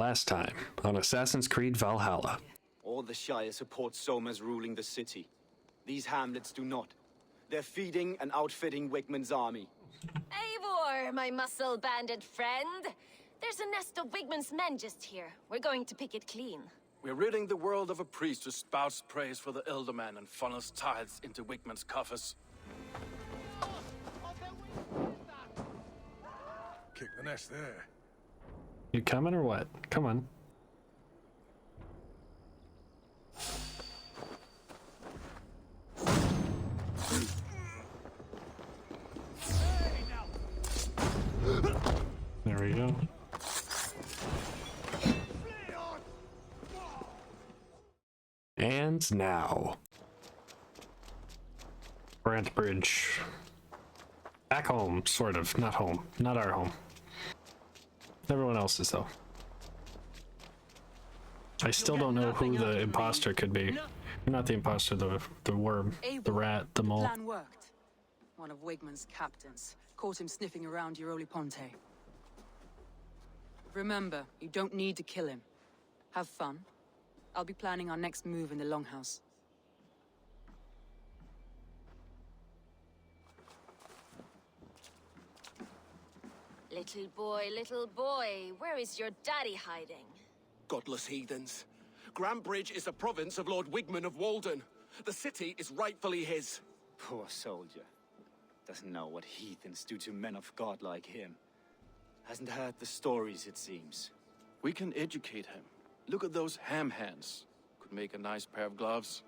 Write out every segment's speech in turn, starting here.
Last time, on Assassin's Creed Valhalla. All the Shire support Soma's ruling the city. These hamlets do not. They're feeding and outfitting Wigmund's army. Eivor, my muscle-banded friend. There's a nest of Wigmund's men just here. We're going to pick it clean. We're ridding the world of a priest who spouts praise for the Elderman and funnels tithes into Wigmund's coffers. Kick the nest there. You coming or what? Come on. There we go. And now, Brant Bridge. Back home, sort of. Not home. Not our home. Everyone else's, though. I still don't know who the imposter could be. Not the imposter, the worm, the rat, the mole. The plan worked. One of Wigmund's captains caught him sniffing around Euroli Ponte. Remember, you don't need to kill him. Have fun. I'll be planning our next move in the Longhouse. Little boy, where is your daddy hiding? Godless heathens. Grantbridge is a province of Lord Wigmund of Walden. The city is rightfully his. Poor soldier. Doesn't know what heathens do to men of God like him. Hasn't heard the stories, it seems. We can educate him. Look at those ham hands. Could make a nice pair of gloves.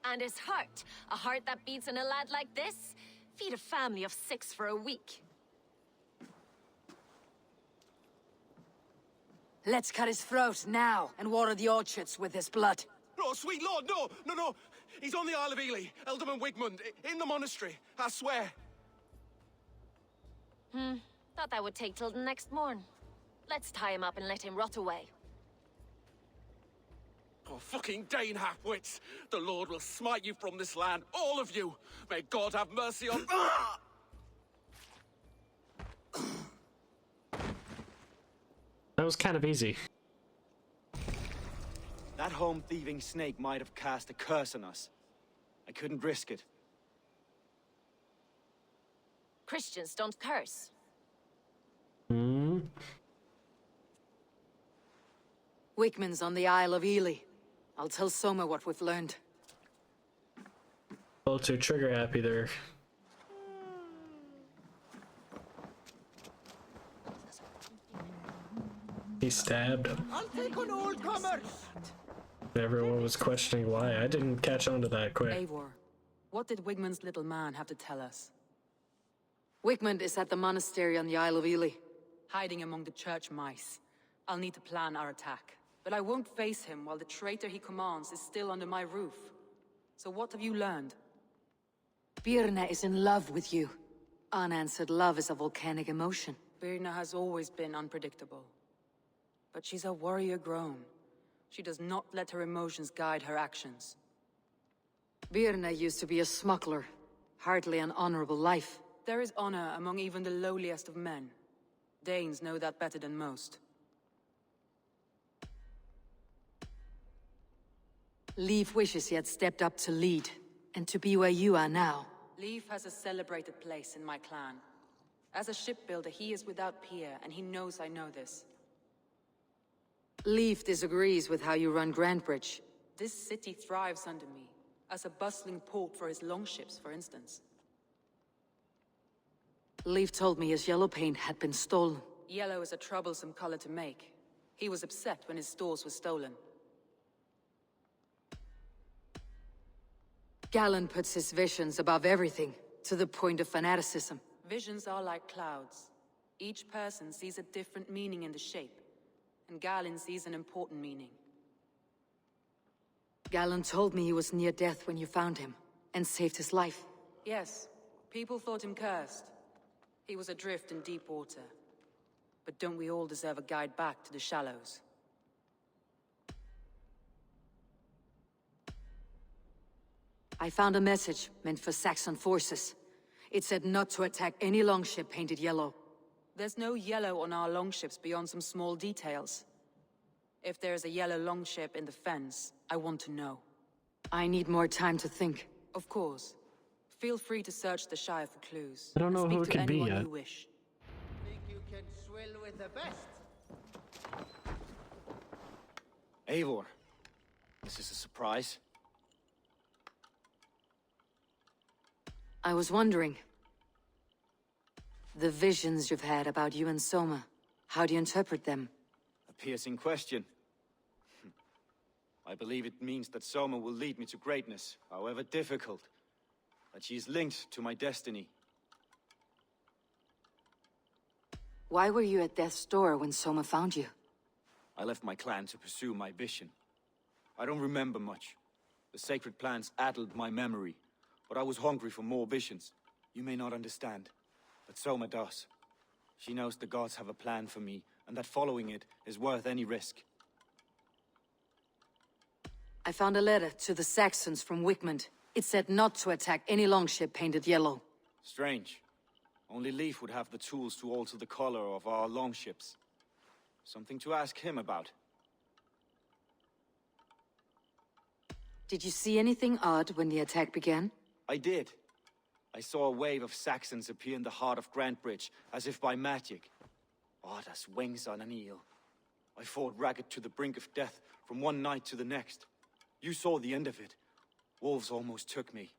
And his heart. A heart that beats in a lad like this? Feed a family of 6 for a week. Let's cut his throat now and water the orchards with his blood. No, sweet lord, no! He's on the Isle of Ely, Elderman Wigmund, in the monastery, I swear. Thought that would take till the next morn. Let's tie him up and let him rot away. Oh, fucking Dane half-wits! The Lord will smite you from this land, all of you! May God have mercy on... That was kind of easy. That home-thieving snake might have cast a curse on us. I couldn't risk it. Christians don't curse. Wigmund's on the Isle of Ely. I'll tell Soma what we've learned. A little too trigger happy there. He stabbed him. I'll take on all comers. Everyone was questioning why. I didn't catch on to that quick. Eivor, what did Wigmund's little man have to tell us? Wigmund is at the monastery on the Isle of Ely, hiding among the church mice. I'll need to plan our attack. But I won't face him while the traitor he commands is still under my roof. So what have you learned? Birna is in love with you. Unanswered love is a volcanic emotion. Birna has always been unpredictable. But she's a warrior grown. She does not let her emotions guide her actions. Birna used to be a smuggler. Hardly an honorable life. There is honor among even the lowliest of men. Danes know that better than most. Leif wishes he had stepped up to lead, and to be where you are now. Leif has a celebrated place in my clan. As a shipbuilder, he is without peer, and he knows I know this. Leif disagrees with how you run Grantbridge. This city thrives under me, as a bustling port for his longships, for instance. Leif told me his yellow paint had been stolen. Yellow is a troublesome color to make. He was upset when his stores were stolen. Gallin puts his visions above everything, to the point of fanaticism. Visions are like clouds. Each person sees a different meaning in the shape, and Gallin sees an important meaning. Gallin told me he was near death when you found him, and saved his life. Yes, people thought him cursed. He was adrift in deep water. But don't we all deserve a guide back to the shallows? I found a message meant for Saxon forces. It said not to attack any longship painted yellow. There's no yellow on our longships beyond some small details. If there's a yellow longship in the fens, I want to know. I need more time to think. Of course. Feel free to search the Shire for clues. I don't know who it Speak to could be anyone yet. you wish. Think you can swill with the best? Eivor, this is a surprise. I was wondering. The visions you've had about you and Soma, how do you interpret them? A piercing question. I believe it means that Soma will lead me to greatness, however difficult. That she is linked to my destiny. Why were you at death's door when Soma found you? I left my clan to pursue my vision. I don't remember much. The sacred plants addled my memory, but I was hungry for more visions. You may not understand, but Soma does. She knows the gods have a plan for me, and that following it is worth any risk. I found a letter to the Saxons from Wickmund. It said not to attack any longship painted yellow. Strange. Only Leif would have the tools to alter the color of our longships. Something to ask him about. Did you see anything odd when the attack began? I did. I saw a wave of Saxons appear in the heart of Grantbridge, as if by magic. Odd as wings on an eel. I fought ragged to the brink of death from one night to the next. You saw the end of it. Wolves almost took me.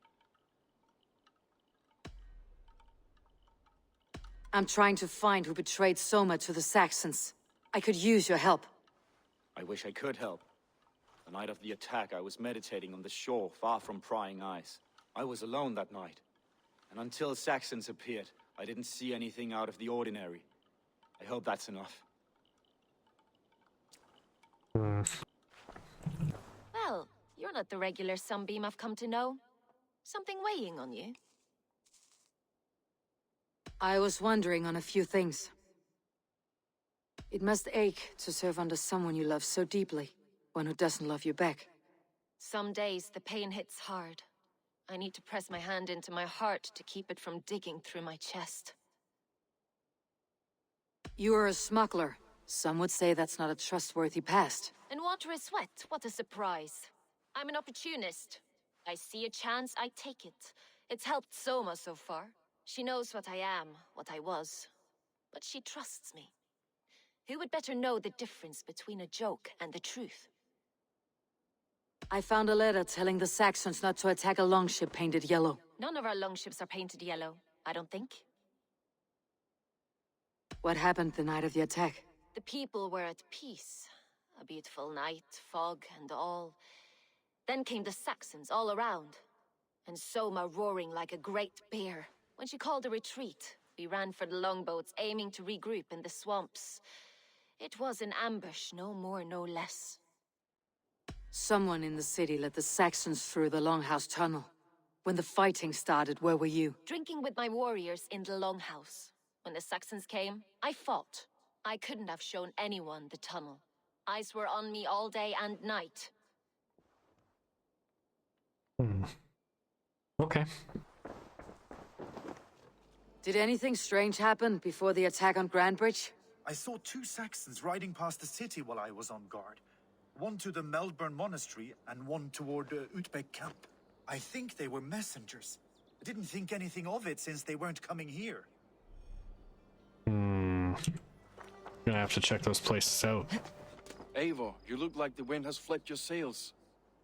I'm trying to find who betrayed Soma to the Saxons. I could use your help. I wish I could help. The night of the attack, I was meditating on the shore, far from prying eyes. I was alone that night. And until Saxons appeared, I didn't see anything out of the ordinary. I hope that's enough. Well, you're not the regular sunbeam I've come to know. Something weighing on you? I was wondering on a few things. It must ache to serve under someone you love so deeply, one who doesn't love you back. Some days the pain hits hard. I need to press my hand into my heart to keep it from digging through my chest. You are a smuggler. Some would say that's not a trustworthy past. And water is wet, what a surprise. I'm an opportunist. I see a chance, I take it. It's helped Soma so far. She knows what I am, what I was. But she trusts me. Who would better know the difference between a joke and the truth? I found a letter telling the Saxons not to attack a longship painted yellow. None of our longships are painted yellow, I don't think. What happened the night of the attack? The people were at peace. A beautiful night, fog and all. Then came the Saxons all around. And Soma roaring like a great bear. When she called a retreat, we ran for the longboats, aiming to regroup in the swamps. It was an ambush, no more, no less. Someone in the city let the Saxons through the Longhouse tunnel. When the fighting started, where were you? Drinking with my warriors in the Longhouse. When the Saxons came, I fought. I couldn't have shown anyone the tunnel. Eyes were on me all day and night. Okay. Did anything strange happen before the attack on Grantbridge? I saw two Saxons riding past the city while I was on guard. One to the Melbourne Monastery and one toward Utbeck Camp. I think they were messengers. I didn't think anything of it since they weren't coming here. Gonna have to check those places out. Eivor, you look like the wind has flapped your sails.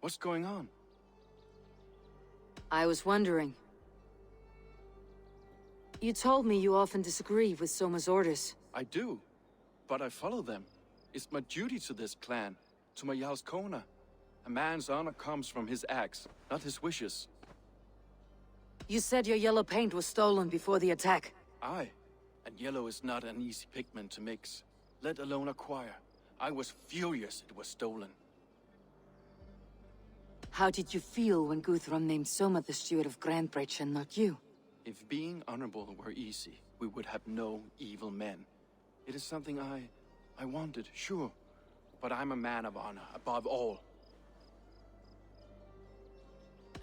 What's going on? I was wondering. You told me you often disagree with Soma's orders. I do, but I follow them. It's my duty to this clan, to my Jarl's Kona. A man's honor comes from his acts, not his wishes. You said your yellow paint was stolen before the attack. Aye, and yellow is not an easy pigment to mix, let alone acquire. I was furious it was stolen. How did you feel when Guthrum named Soma the steward of Grantbridge and not you? If being honorable were easy, we would have no evil men. It is something I wanted, sure. But I'm a man of honor, above all.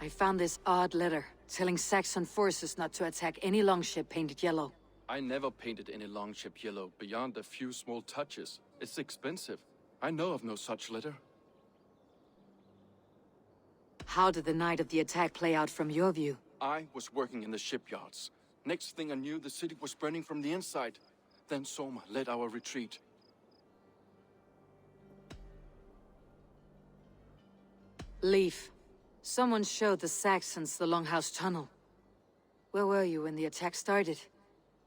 I found this odd letter, telling Saxon forces not to attack any longship painted yellow. I never painted any longship yellow beyond a few small touches. It's expensive. I know of no such letter. How did the night of the attack play out from your view? I was working in the shipyards. Next thing I knew, the city was burning from the inside. Then Soma led our retreat. Leaf. Someone showed the Saxons the Longhouse Tunnel. Where were you when the attack started?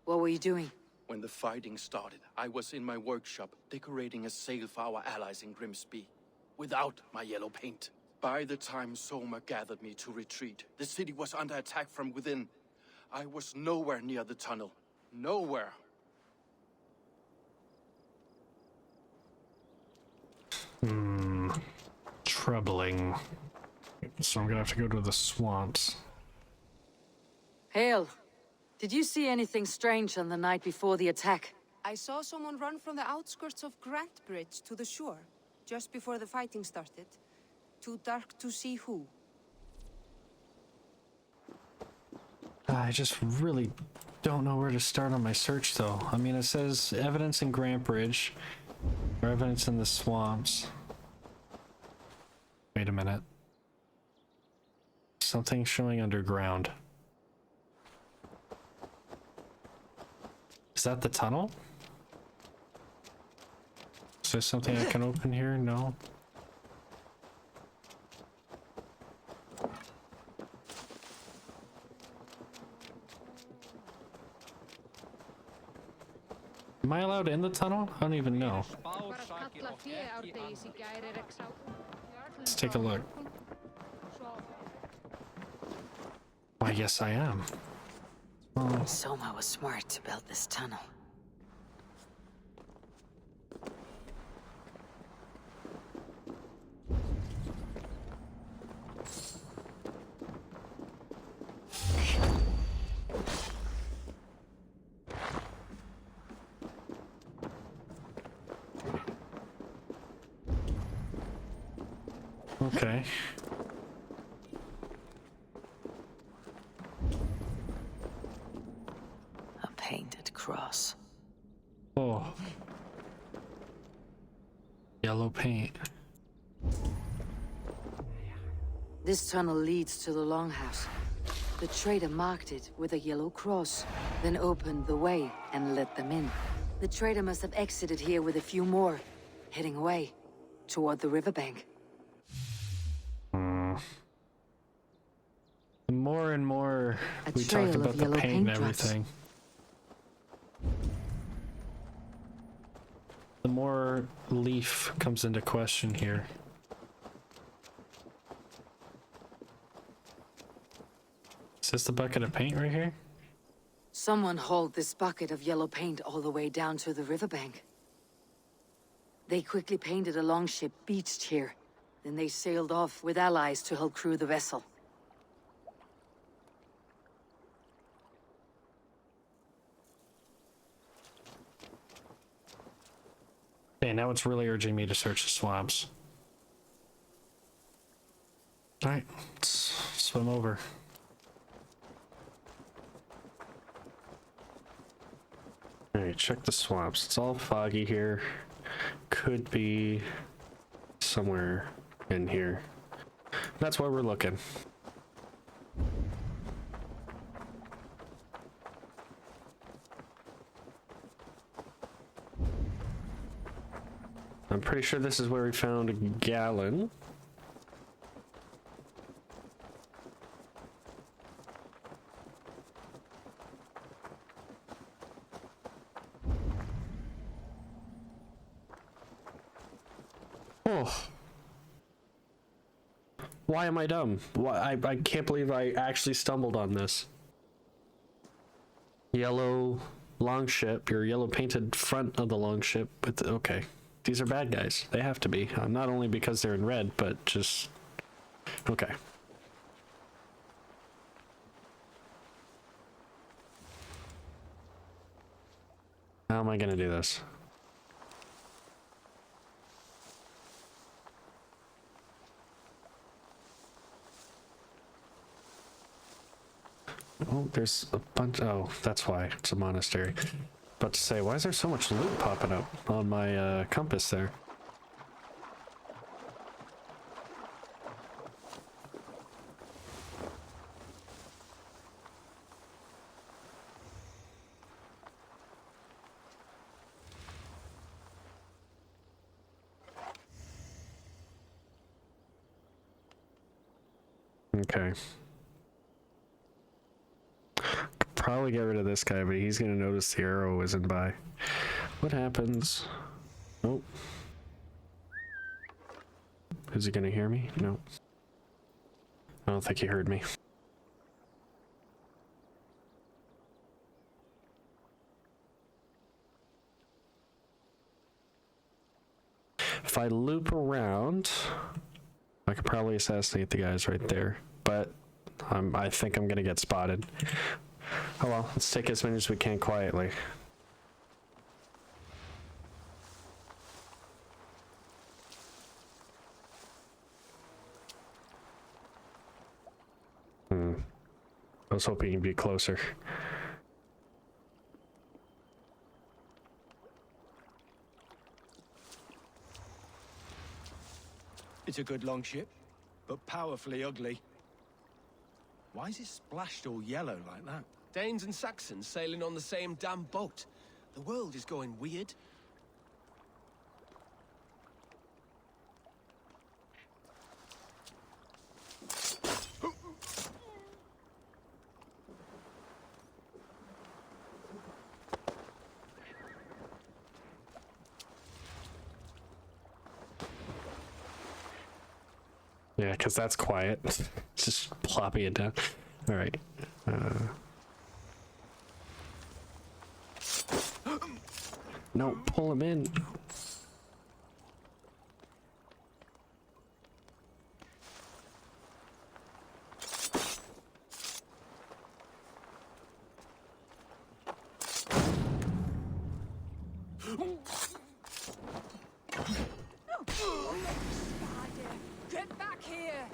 What were you doing? When the fighting started, I was in my workshop decorating a sail for our allies in Grimsby, without my yellow paint. By the time Soma gathered me to retreat, the city was under attack from within. I was nowhere near the tunnel. Nowhere. Troubling. So I'm gonna have to go to the swamps. Hale, did you see anything strange on the night before the attack? I saw someone run from the outskirts of Bridge to the shore, just before the fighting started. Too dark to see who. I just really don't know where to start on my search, though. I mean, it says evidence in Bridge, or evidence in the swamps. Wait a minute. Something showing underground. Is that the tunnel? Is there something I can open here? No. Am I allowed in the tunnel? I don't even know. Let's take a look. Why, yes, I am. Oh. Soma was smart to build this tunnel. Okay. A painted cross. Oh. Yellow paint. This tunnel leads to the Longhouse. The traitor marked it with a yellow cross, then opened the way and let them in. The traitor must have exited here with a few more, heading away toward the riverbank. The more and more we talk about the paint and everything, the more Leaf comes into question here. Is this the bucket of paint right here? Someone hauled this bucket of yellow paint all the way down to the riverbank. They quickly painted a longship beached here. Then they sailed off with allies to help crew the vessel. Okay, now it's really urging me to search the swamps. Alright, let's swim over. Alright, check the swamps. It's all foggy here. Could be somewhere in here. That's why we're looking. I'm pretty sure this is where we found Gallin. Oh. Why am I dumb? Why I can't believe I actually stumbled on this. Yellow longship, your yellow painted front of the longship. But okay, these are bad guys. They have to be. Not only because they're in red, but just okay. How am I gonna do this? Oh, there's a bunch. Oh, that's why it's a monastery. About to say, why is there so much loot popping up on my compass there? Okay. Could probably get rid of this guy, but he's gonna notice the arrow isn't by. What happens? Nope. Is he gonna hear me? No. I don't think he heard me. If I loop around, I could probably assassinate the guys right there, but I think I'm gonna get spotted. Oh well, let's take as many as we can quietly. I was hoping he'd be closer. It's a good longship, but powerfully ugly. Why is it splashed all yellow like that? Danes and Saxons sailing on the same damn boat. The world is going weird. Yeah, because that's quiet. Just plopping it down. All right. No, pull him in. Get back here!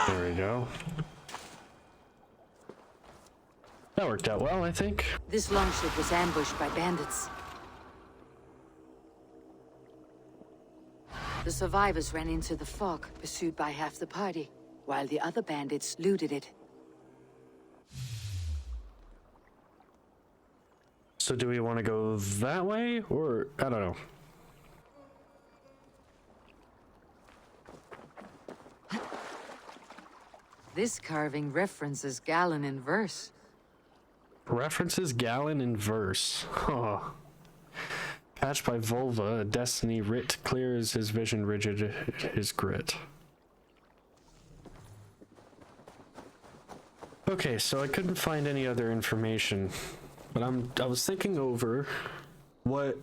There we go. That worked out well, I think. This longship was ambushed by bandits. The survivors ran into the fog, pursued by half the party, while the other bandits looted it. So do we want to go that way, or I don't know. This carving references Gallin in verse. References Gallin in verse. Oh. Patched by Volva, a destiny writ clear as his vision, rigid his grit. Okay, so I couldn't find any other information, but I was thinking over what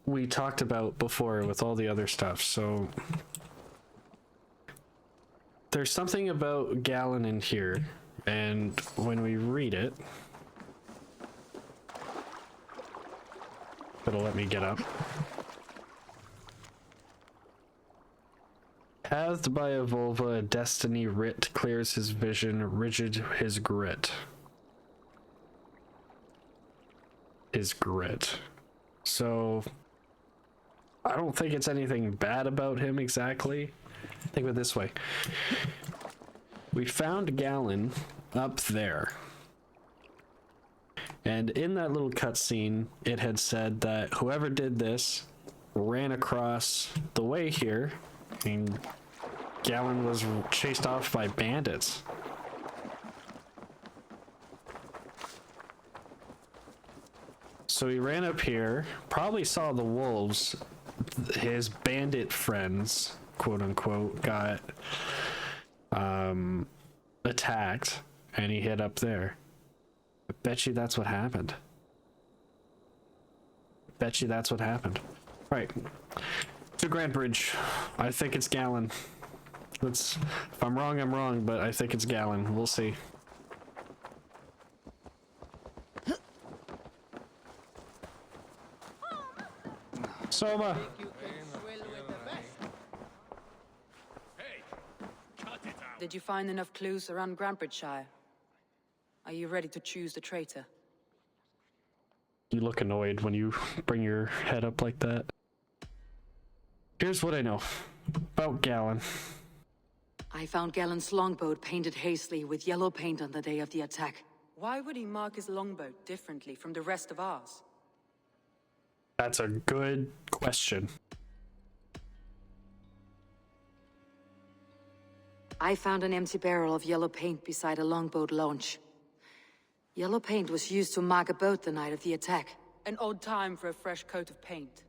we talked about before with all the other stuff. So there's something about Gallin in here, and when we read it, it'll let me get up. Pathed by a Volva, a destiny writ clears his vision, rigid his grit. His grit. So I don't think it's anything bad about him exactly. Think of it this way. We found Gallin up there. And in that little cutscene, it had said that whoever did this ran across the way here, and Gallin was chased off by bandits. So he ran up here, probably saw the wolves, his bandit friends, quote unquote, got attacked, and he hid up there. I bet you that's what happened. Bet you that's what happened. Right. To Grand Bridge. I think it's Gallin. Let's. If I'm wrong, I'm wrong, but I think it's Gallin. We'll see. Soma. Did you find enough clues around Grantbridgeshire? Are you ready to choose the traitor? You look annoyed when you bring your head up like that. Here's what I know about Gallin. I found Gallin's longboat painted hastily with yellow paint on the day of the attack. Why would he mark his longboat differently from the rest of ours? That's a good question. I found an empty barrel of yellow paint beside a longboat launch. Yellow paint was used to mark a boat the night of the attack. An odd time for a fresh coat of paint.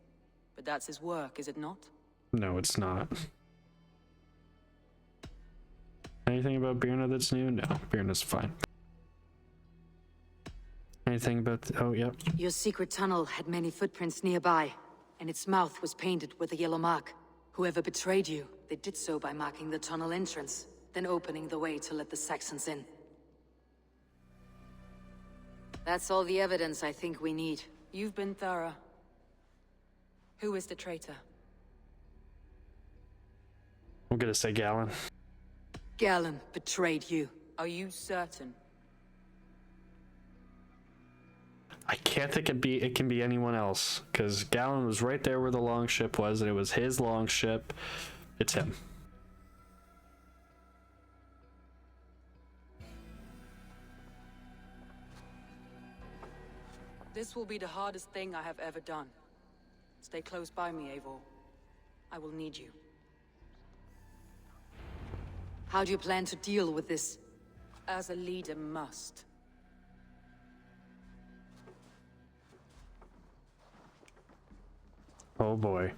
But that's his work, is it not? No, it's not. Anything about Birna that's new? No, Birna's fine. Anything about oh, yep. Your secret tunnel had many footprints nearby, and its mouth was painted with a yellow mark. Whoever betrayed you, they did so by marking the tunnel entrance, then opening the way to let the Saxons in. That's all the evidence I think we need. You've been thorough. Who is the traitor? I'm gonna say Gallin. Gallin betrayed you. Are you certain? I can't think it can be anyone else, because Gallin was right there where the longship was, and it was his longship. It's him. This will be the hardest thing I have ever done. Stay close by me, Eivor. I will need you. How do you plan to deal with this? As a leader must. Oh boy.